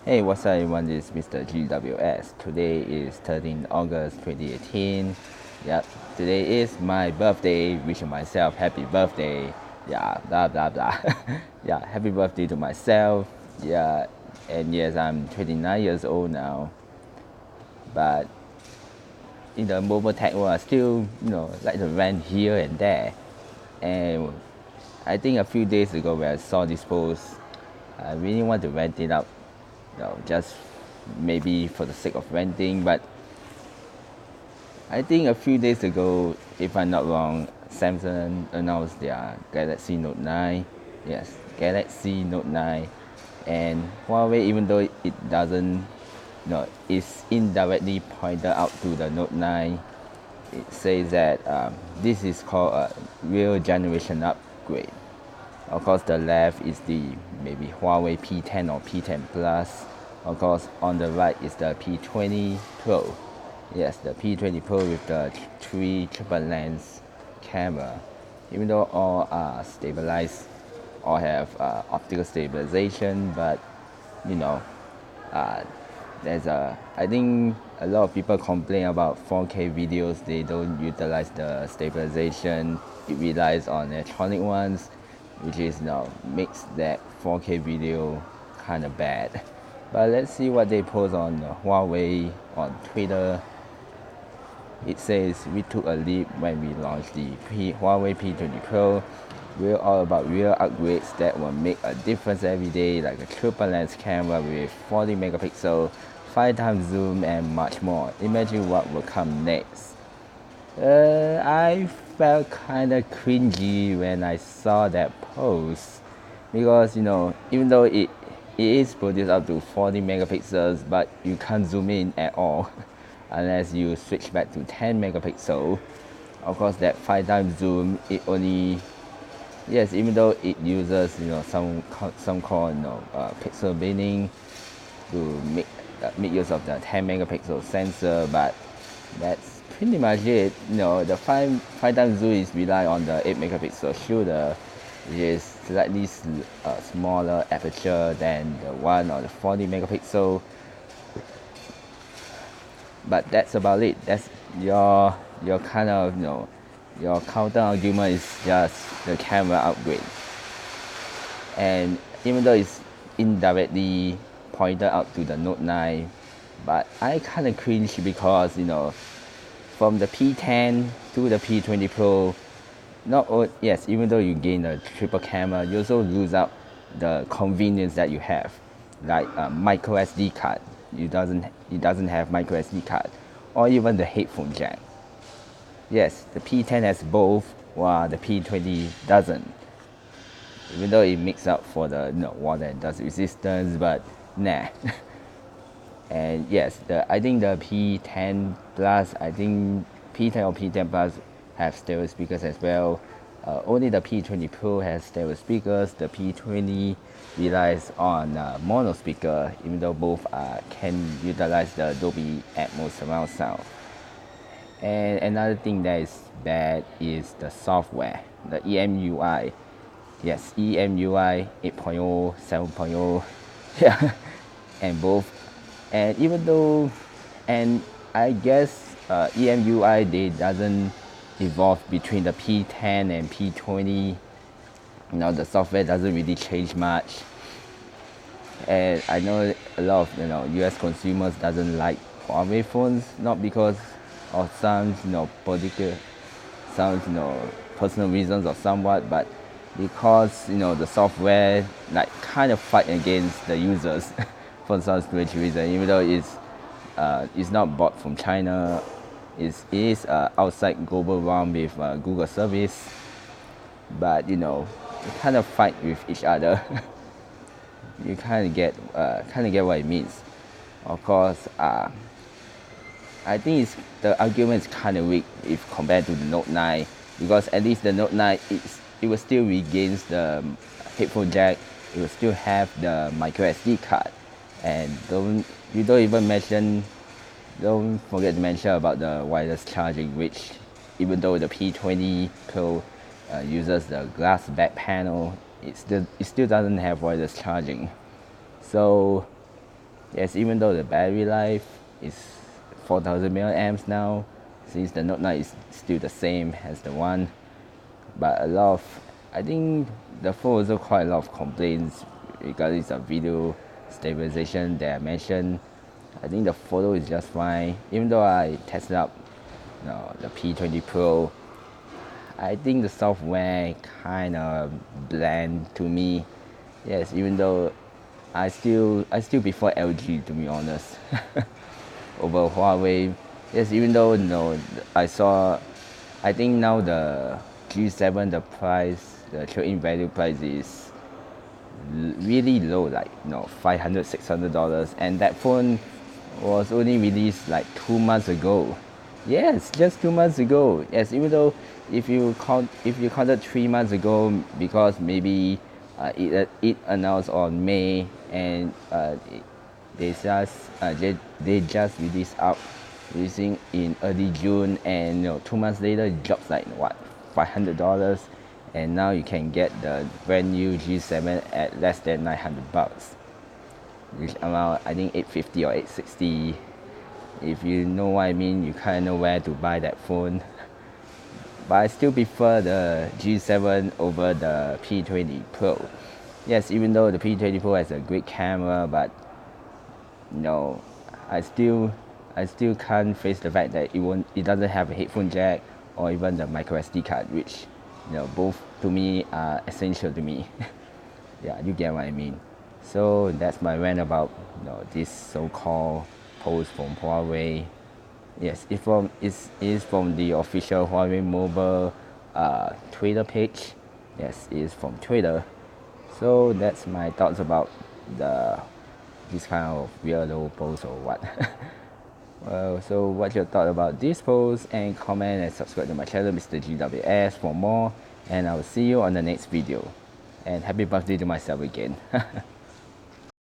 Hey, what's up everyone? This is Mr. GWS. Today is 13 August 2018. Yep, today is my birthday. Wishing myself happy birthday. Yeah, blah blah blah. Yeah, happy birthday to myself. Yeah, and yes, I'm 29 years old now. But in the mobile tech world, I still, like to rent here and there. And I think a few days ago when I saw this post, I really want to rent it out, just maybe for the sake of renting. But I think a few days ago, if I'm not wrong, Samsung announced their Galaxy Note 9. Yes, Galaxy Note 9. And Huawei, even though it doesn't, it's indirectly pointed out to the Note 9. It says that this is called a real generation upgrade. Of course, the left is the maybe Huawei P10 or P10 Plus. Of course, on the right is the P20 Pro. Yes, the P20 Pro with the three triple lens camera. Even though all are stabilized or have optical stabilization, but you know, uh, I think a lot of people complain about 4K videos. They don't utilize the stabilization. It relies on electronic ones, which is makes that 4K video kind of bad. But let's see what they post on Huawei on Twitter. It says we took a leap when we launched the Huawei P20 Pro. We're all about real upgrades that will make a difference every day, like a triple lens camera with 40 megapixel, 5 times zoom, and much more. Imagine what will come next. I felt kind of cringy when I saw that post because even though it is produced up to 40 megapixels, but you can't zoom in at all unless you switch back to 10 megapixel. Of course, that 5 times zoom, it only, yes, even though it uses some called pixel binning to make use of the 10 megapixel sensor, but that's pretty much it. The 5 times zoom is rely on the 8 megapixel shooter, which is slightly smaller aperture than the one on the 40 megapixel. But that's about it. That's your kind of your counter argument is just the camera upgrade. And even though it's indirectly pointed out to the Note 9, but I kind of cringe because from the P10 to the P20 Pro, yes, even though you gain a triple camera, you also lose out the convenience that you have, like a micro SD card. It doesn't have micro SD card, or even the headphone jack. Yes, the P10 has both, while the P20 doesn't. Even though it makes up for the water and dust resistance, but nah. And yes, I think the P10 Plus, I think P10 or P10 Plus have stereo speakers as well. Only the P20 Pro has stereo speakers. The P20 relies on mono speaker, even though both can utilize the Dolby Atmos surround sound. And another thing that is bad is the software, the EMUI. Yes, EMUI 8.0, 7.0, yeah, and both. And even though, and I guess EMUI they doesn't evolve between the P10 and P20. The software doesn't really change much. And I know a lot of US consumers doesn't like Huawei phones, not because of some political, some personal reasons or somewhat, but because the software like kind of fight against the users for some strange reason, even though it's not bought from China, it is outside global realm with Google service, but they kind of fight with each other. You kind of get what it means. Of course, I think the argument is kind of weak if compared to the Note 9, because at least the Note 9 it will still regains the headphone jack. It will still have the micro SD card, and don't forget to mention about the wireless charging, which even though the P20 Pro uses the glass back panel, it still doesn't have wireless charging. So Yes, even though the battery life is 4000 milliamps now, since the Note 9 is still the same as the one, but I think the phone also quite a lot of complaints regarding some video stabilization that I mentioned. I think the photo is just fine, even though I tested out the P20 Pro. I think the software kind of bland to me. Yes, even though I still prefer LG, to be honest, over Huawei. Yes, even though I saw, I think now the G7, the price, the trade-in value price is really low, like 500 $600, and that phone was only released like 2 months ago. Yes, just 2 months ago. Yes, even though if you counted 3 months ago, because maybe it announced on May, and they just releasing in early June, and 2 months later it drops like what, $500, and now you can get the brand new G7 at less than $900, which around I think 850 or 860. If you know what I mean, you kind of know where to buy that phone. But I still prefer the G7 over the P20 Pro. Yes, even though the P20 Pro has a great camera, but no, I still I still can't face the fact that it doesn't have a headphone jack or even the micro SD card, which both to me are essential to me. Yeah, you get what I mean. So that's my rant about this so-called post from Huawei. Yes, it's from the official Huawei Mobile Twitter page. Yes, it's from Twitter. So that's my thoughts about the this kind of weirdo post or what. Well, so what's your thought about this post? And comment and subscribe to my channel, Mr. GWS, for more. And I will see you on the next video. And happy birthday to myself again.